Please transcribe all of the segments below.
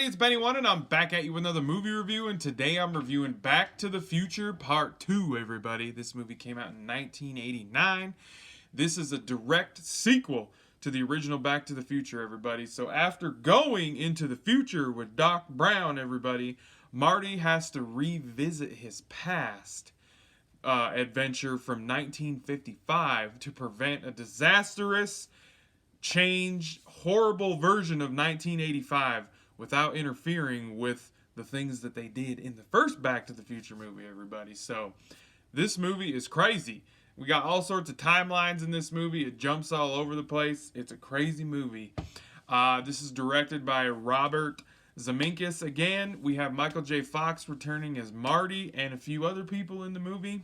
everybody, it's Benny One, and I'm back at you with another movie review, and today I'm reviewing Back to the Future Part 2, everybody. This movie came out in 1989. This is a direct sequel to the original Back to the Future, everybody. So after going into the future with Doc Brown, everybody, Marty has to revisit his past adventure from 1955 to prevent a disastrous change, horrible version of 1985 without interfering with the things that they did in the first Back to the Future movie, everybody. So this movie is crazy. We got all sorts of timelines in this movie. It jumps all over the place. It's a crazy movie. This is directed by Robert Zemeckis. Again, we have Michael J. Fox returning as Marty and a few other people in the movie.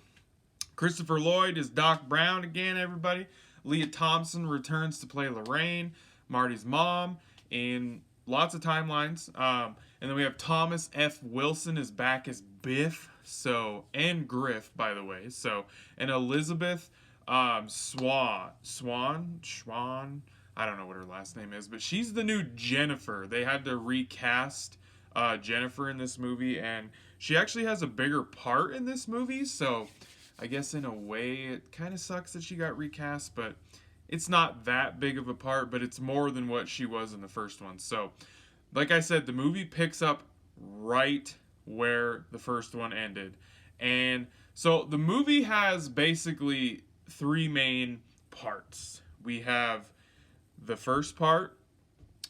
Christopher Lloyd is Doc Brown again, everybody. Leah Thompson returns to play Lorraine, Marty's mom, in lots of timelines. And then we have Thomas F. Wilson is back as Biff, and Griff, by the way. And Elizabeth Swan, I don't know what her last name is, but she's the new Jennifer. They had to recast Jennifer in this movie, and she actually has a bigger part in this movie, so I guess in a way it kind of sucks that she got recast, but it's not that big of a part, but it's more than what she was in the first one. So, like I said, the movie picks up right where the first one ended. And so the movie has basically three main parts. We have the first part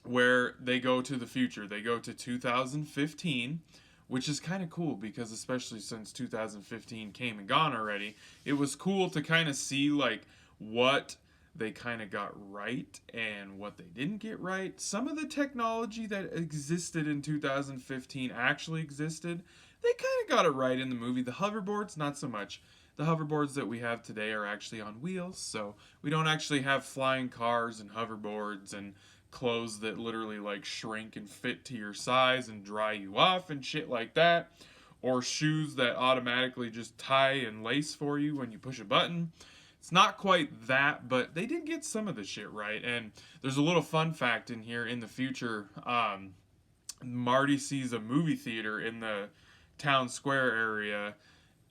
where they go to the future. They go to 2015. Which is kind of cool because especially since 2015 came and gone already, it was cool to kind of see like what they kind of got right and what they didn't get right. Some of the technology that existed in 2015 actually existed. They kind of got it right in the movie. The hoverboards, not so much. The hoverboards that we have today are actually on wheels, so we don't actually have flying cars and hoverboards and clothes that literally like shrink and fit to your size and dry you off and shit like that, or shoes that automatically just tie and lace for you when you push a button. It's not quite that, but they did get some of the shit right. And there's a little fun fact in here. In the future, Marty sees a movie theater in the town square area,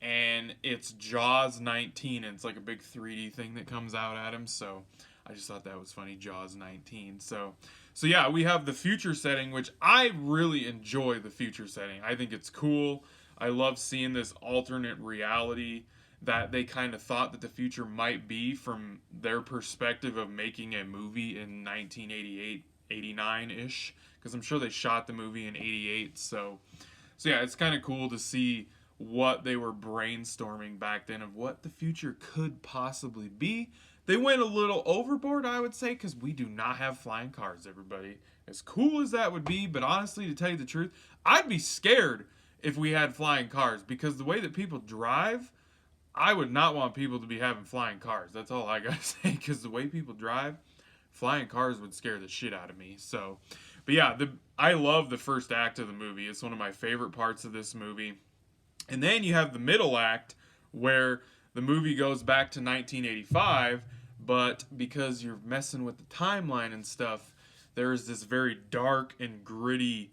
and it's Jaws 19, and it's like a big 3D thing that comes out at him. So I just thought that was funny, Jaws 19. So yeah, we have the future setting, which I really enjoy the future setting. I think it's cool. I love seeing this alternate reality that they kind of thought that the future might be from their perspective of making a movie in 1988, 89-ish, because I'm sure they shot the movie in 88. So yeah, it's kind of cool to see what they were brainstorming back then of what the future could possibly be. They went a little overboard, I would say, because we do not have flying cars, everybody. As cool as that would be, but honestly, to tell you the truth, I'd be scared if we had flying cars, because the way that people drive, I would not want people to be having flying cars. That's all I gotta say, because the way people drive, flying cars would scare the shit out of me. So, but yeah, I love the first act of the movie. It's one of my favorite parts of this movie. And then you have the middle act, where the movie goes back to 1985, but because you're messing with the timeline and stuff, there's this very dark and gritty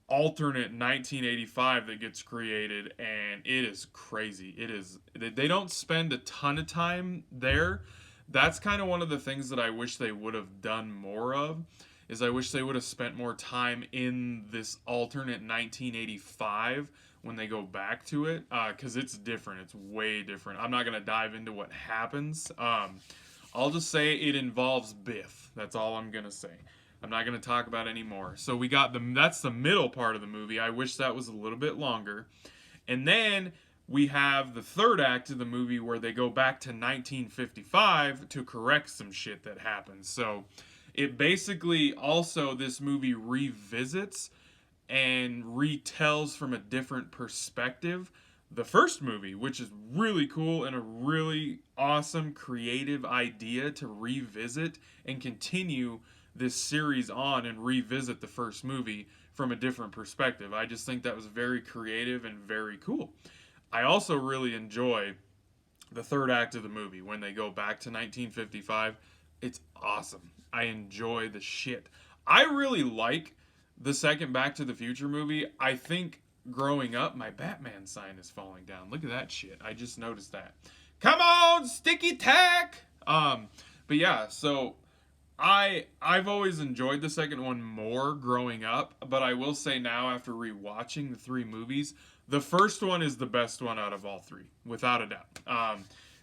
alternate 1985 that gets created, and it is crazy. It is. They don't spend a ton of time there. That's kind of one of the things that I wish they would have done more of, is I wish they would have spent more time in this alternate 1985 when they go back to it, because it's different. It's way different. I'm not going to dive into what happens. I'll just say it involves Biff. That's all I'm going to say. I'm not going to talk about any more. So we got that's the middle part of the movie. I wish that was a little bit longer. And then we have the third act of the movie where they go back to 1955 to correct some shit that happened. So it basically also, this movie revisits and retells from a different perspective the first movie, which is really cool and a really awesome creative idea to revisit and continue this series on and revisit the first movie from a different perspective. I just think that was very creative and very cool. I also really enjoy the third act of the movie when they go back to 1955. It's awesome. I enjoy the shit. I really like the second Back to the Future movie, I think growing up, my Batman sign is falling down. Look at that shit. I just noticed that. Come on, sticky tack. But yeah, so I've always enjoyed the second one more growing up, but I will say now after rewatching the three movies, the first one is the best one out of all three, without a doubt.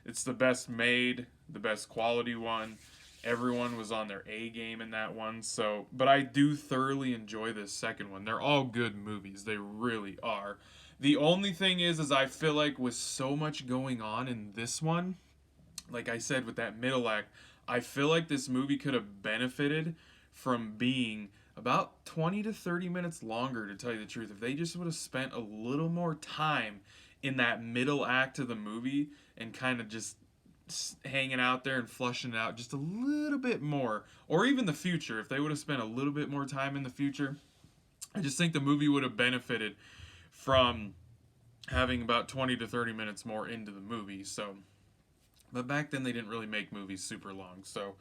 It's the best made, the best quality one. Everyone was on their A game in that one. So, but I do thoroughly enjoy this second one. They're all good movies. They really are. The only thing is I feel like with so much going on in this one, like I said with that middle act, I feel like this movie could have benefited from being about 20 to 30 minutes longer, to tell you the truth. If they just would have spent a little more time in that middle act of the movie and kind of just hanging out there and flushing it out just a little bit more, or even the future, if they would have spent a little bit more time in the future, I just think the movie would have benefited from having about 20 to 30 minutes more into the movie. So, but back then they didn't really make movies super long. So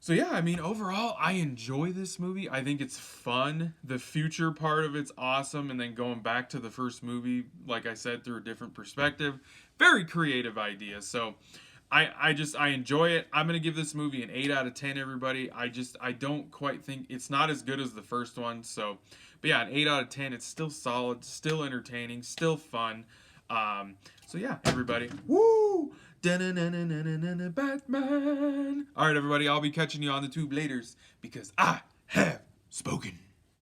yeah, I mean, overall, I enjoy this movie. I think it's fun. The future part of it's awesome, and then going back to the first movie, like I said, through a different perspective, very creative idea. So I enjoy it. I'm gonna give this movie an 8 out of 10. Everybody, I don't quite think it's not as good as the first one. So, but yeah, an 8 out of 10. It's still solid, still entertaining, still fun. So yeah, everybody, woo! Batman. All right, everybody, I'll be catching you on the tube laters because I have spoken.